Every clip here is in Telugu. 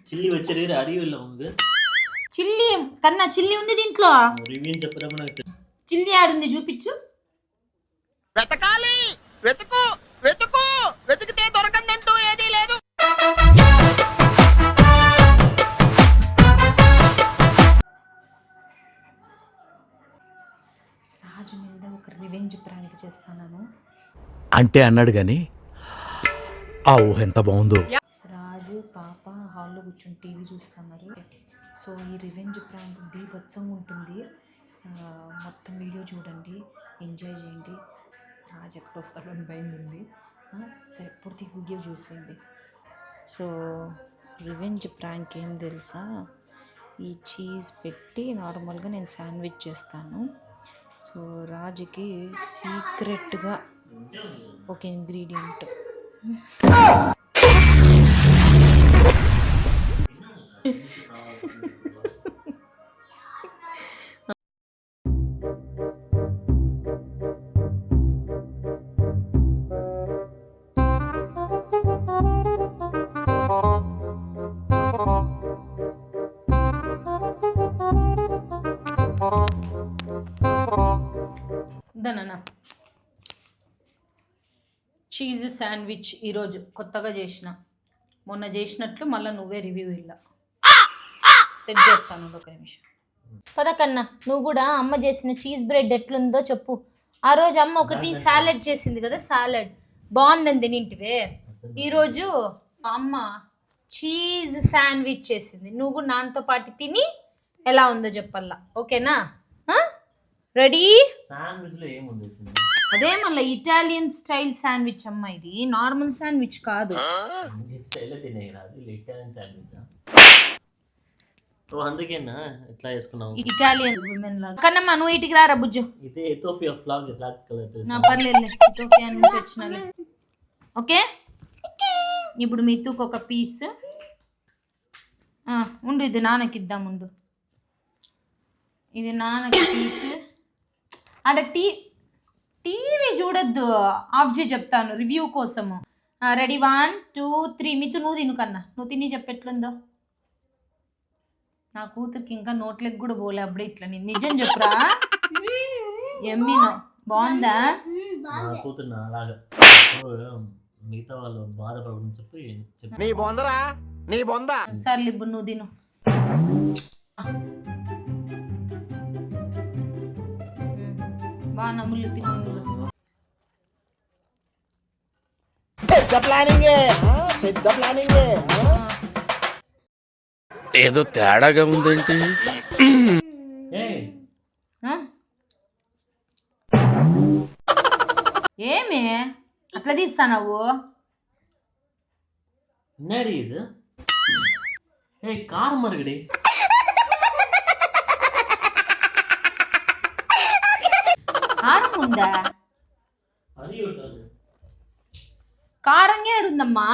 చిల్లి వచ్చేది అరివిలో ఉంది. చిల్లి కన్నా చిల్లి ఉంది దీంట్లో. రివ్యూ చెప్పరా మనకు. చిల్లి ఆడుంది చూపించు. వెతకాలి, వెతుకు వెతుకు, వెతికితే దొరకందంటూ ఏదీ లేదు. రాజు మీద ఒక రివెంజ్ ప్రాంక్ చేస్తాను అంటే అన్నాడు కానీ ఆ ఊహ ఎంత బాగుందో. రాజు పాప హాల్లో కూర్చొని టీవీ చూస్తున్నారు. సో ఈ రివెంజ్ ప్రాంక్ బీభత్సంగా ఉంటుంది. మొత్తం వీడియో చూడండి, ఎంజాయ్ చేయండి. రాజు ఎక్కడ వస్తాడో అని భయం ఉంది. సరే పూర్తి వీడియో చూసేయండి. సో రివెంజ్ ప్రాంక్ ఏం తెలుసా, ఈ చీజ్ పెట్టి నార్మల్గా నేను శాండ్విచ్ చేస్తాను. సో రాజుకి సీక్రెట్గా ఒక ఇంగ్రీడియంట్ దననా చీజ్ శాండ్విచ్ ఈరోజు కొత్తగా చేసిన. మొన్న చేసినట్లు మళ్ళీ నువ్వే రివ్యూ ఇలా సెట్ చేస్తాను. ఒక నిమిషం పదకన్నా, నువ్వు కూడా అమ్మ చేసిన చీజ్ బ్రెడ్ ఎట్లుందో చెప్పు. ఆ రోజు అమ్మ ఒకటి సాలెడ్ చేసింది కదా, సాలెడ్ బాగుందని తినింటివే. ఈరోజు అమ్మ చీజ్ శాండ్విచ్ చేసింది. నువ్వు కూడా నాతో పాటు తిని ఎలా ఉందో చెప్పల్లా, ఓకేనా? రెడీ? శాండ్విచ్ లో ఏముంది? అదే మళ్ళీ ఇటాలియన్ స్టైల్ శాండ్విచ్ అమ్మ, ఇది నార్మల్ శాండ్విచ్ కాదు. అందుకేనా ఎట్లా చేసుకున్నావు? ఇటాలియన్ విమెన్ లాగా. కన్నమ్మ నువ్వు ఇటుకి రారా బుజ్జు. ఇదే ఎథియోపియా ఫ్లాగ్ బ్లాక్ కలర్. నా పర్లేదు, ఇథియోపియా నుంచి వచ్చినాలే. ఓకే, ఇప్పుడు మీతుకు ఒక పీస్ ఉండు. ఇది నాన్నకి ఇద్దాం ఉండు. ఇది నాన్నకి పీస్. అంటే టీవీ చూడొద్దు, ఆఫ్ చేసి చెప్తాను రివ్యూ కోసము. రెడీ 1 2 3. మితు నువ్వు తిను కన్నా, నువ్వు తిని చెప్పెట్లుందో. నా కూతురికి ఇంకా నోట్లకి కూడా పోలే అప్పుడే ఇట్లా. నేను నిజం చెప్పురా, ఎమ్మినో బాగుందా? కూతురు అలాగా మిగతా వాళ్ళు బాధపడని చెప్పి నీ బొందరా, నీ బొంద. సర్లే ఇప్పుడు నువ్వు తిను. బాగా నమ్ములు తిను. పెద్ద ప్లానింగే, పెద్ద ప్లానింగే. ఏదో తేడాగా ఉందేంటి? ఏమే అట్లా తీస్తావు? என்னடி இது? ஏய் காரம் மறுகடி. కారం ఉందా? కారంగా ఏడుందమ్మా?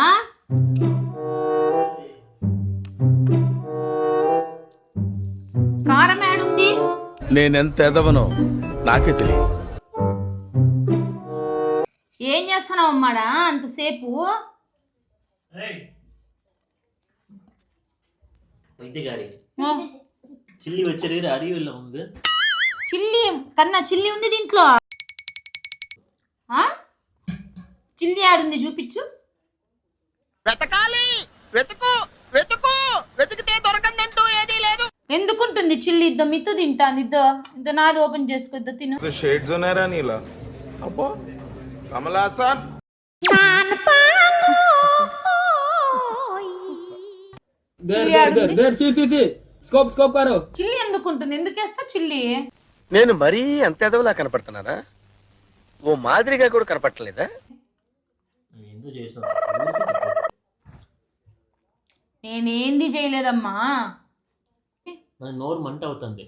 కారం ఏడుంది? నేనెంత ఎదవనో నాకే తెలియదు. ఏం చేస్తున్నావు అమ్మాడా అంతసేపు? వైద్యగారి చిల్లి వచ్చేది అరివిలో ఉంది. చిల్లి కన్నా చిల్లి ఉంది దీంట్లో. చిల్లి ఆడుంది చూపించు. వెతకాలి, వెతుకు వెతుకు, వెతికితే దొరకందంటూ ఏదీ లేదు. ఎందుకుంటుంది చిల్లి? ఇద్దో మితో తింటాను. ఇద్దో నాది ఓపెన్ చేసుకో, తిను. షేడ్స్ ఉన్నారా నీలా? అబ్బో కమలాసన్. చిల్లి ఎందుకుంటుంది? ఎందుకు వేస్తా చిల్లి? నేను మరీ అంత ఎదవలా కనపడుతున్నానా? ఓ మాదిరిగా కూడా కనపడలేదా? నేనేంది చేయలేదమ్మా. నోరు మంట అవుతుంది.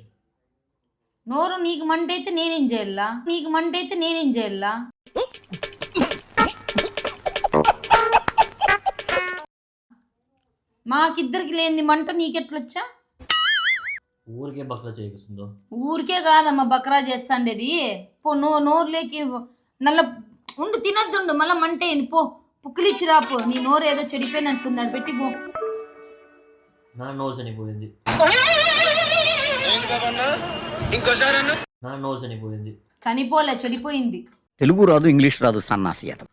నోరు నీకు మంట అయితే నేనేం చేయాలా? నీకు మంట అయితే నేనేం చేయాలా? మాకిద్దరికి లేనిది మంట నీకెట్లొచ్చా? ఊరికే బక్రా చేస్తుందో? ఊరికే కాదమ్మా బక్రా చేస్తాండేది. పో నోరులేకి నల్ల ఉండు, తినద్దుండు మళ్ళీ మంటే పో. పుక్కిలిచ్చి రాపో. నీ నోరు ఏదో చెడిపోయినట్టుంది, అది పెట్టి పో. నా నోరు చనిపోయింది. నా నోరు చనిపోయింది. చనిపోలే, చెడిపోయింది. తెలుగు రాదు, ఇంగ్లీష్ రాదు, సన్నాసి అతను.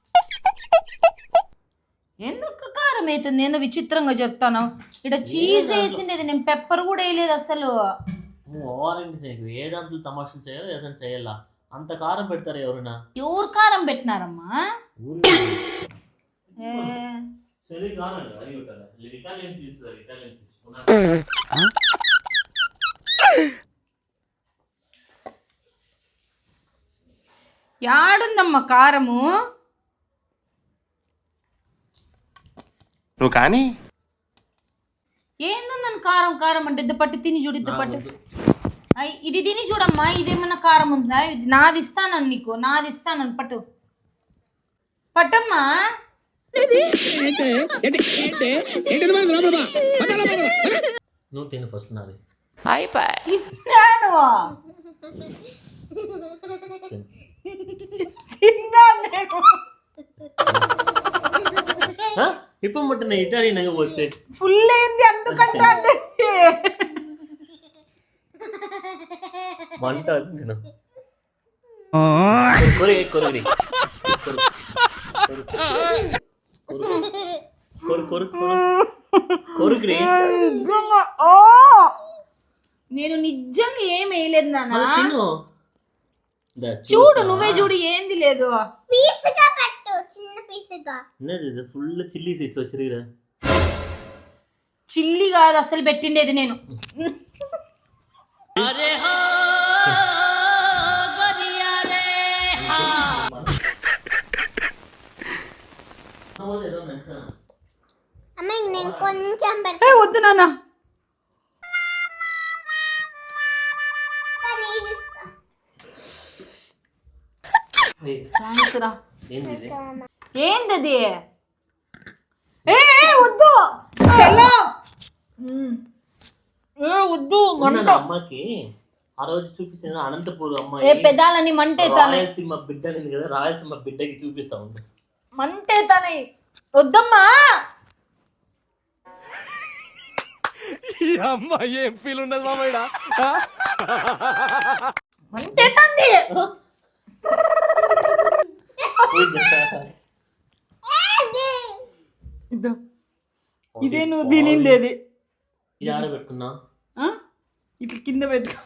ఎందుకు కారం అవుతుంది? ఏందో విచిత్రంగా చెప్తాను. ఇక్కడ చీజ్ వేసిండేది, నేను పెప్పర్ కూడా వేయలేదు అసలు. ఓవరాక్షన్ చేయకు. ఏ దాంట్లో తమాషలు చేయాలో ఏదైనా చేయాలా? అంత కారం పెడతారు ఎవరైనా? ఎవరు కారం పెట్టినారమ్మా? చలి కారం అది ఉంటారు. Italian cheese, Italian cheese. యాడుందమ్మా కారము? నువ్వు కానీ ఏందో నన్ను కారం కారం అంటే ఇద్ద పట్టు తిని చూడు, ఇద్ద పట్టు. ఇది తిని చూడమ్మా, ఇదేమన్నా కారం ఉందా? ఇది నాది ఇస్తాను నీకు, నాది ఇస్తాను, పట్టు పట్టమ్మా. నువ్వు తిను ఫస్ట్. నాది తిన్నాను. తిన్నాను. ఇప్పుడు ముట్టిన ఇటాలియన్ వచ్చే ఫుల్ ఏంది అందుకంటే వంట తిను. కొరికి కొరికి కొరికి. నేను నిజంగా ఏం వేయలేదు నాన్న. తిను. చూడు, నువ్వే చూడు, ఏంది లేదు. ఫుల్ చిల్లీ సీడ్స్ వచ్చిరా. చిల్లి కాదు అసలు పెట్టిండేది నేను. వద్దు నాన్న. ఏందది? వద్దు వద్దు. అమ్మకి ఆ రోజు చూపించిన అనంతపూర్ అమ్మాయి పెదాలని మంటే రాయలసీమ బిడ్డ అనేది కదా, రాయలసీమ బిడ్డకి చూపిస్తా ఉంది. మంటే తనే. వద్దమ్మా. ఏం ఫీల్ ఉండదు మామయ్య. మంటే తంది. ఇదే నువ్వు తినిండేది. ఇది ఆడ పెట్టుకున్నా, ఇట్లా కింద పెట్టుకో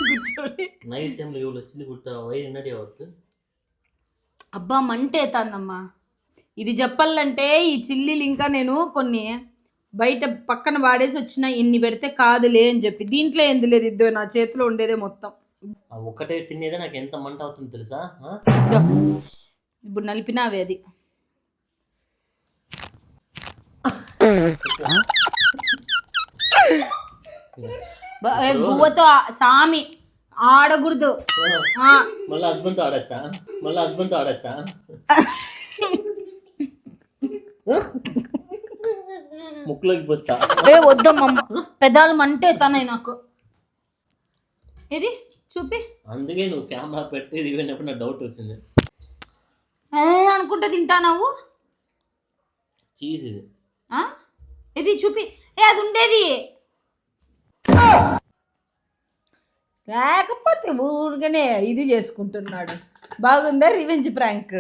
కూర్చోని. నైట్ టైంలో ఎవరు వచ్చింది కుట్ట వైర్ ఎన్నటి అవద్దు. అబ్బా మంటే తందమ్మా. ఇది చెప్పాలంటే ఈ చిల్లీలు ఇంకా నేను కొన్ని బయట పక్కన వాడేసి వచ్చిన, ఇన్ని పెడితే కాదులే అని చెప్పి. దీంట్లో ఏంది లేదు, ఇద్దో నా చేతిలో ఉండేదే మొత్తం. ఒకటే తినేదే నాకు ఎంత మంట అవుతుంది తెలుసా? ఇప్పుడు నలిపినావే అది. బువ్వతో సామి ఆడకూడదు. మళ్ళీ హస్బెండ్తో ఆడచ్చా? మళ్ళీ హస్బెండ్తో ఆడచ్చా? ముక్కులోకి పోస్తా. వద్దమ్మా, పెదాలు మంటే తనై నాకు. ఇది చూపి. అందుకే నువ్వు కెమెరా పెట్టి ఇది విన్నప్పుడు నాకు డౌట్ వచ్చింది. అనుకుంటే తింటానావు చీజ్ ఇది. ఇది చూపి. అది ఉండేది లేకపోతే ఊరికనే ఇది చేసుకుంటున్నాడు. బాగుందా రివెంజ్ ప్రాంక్?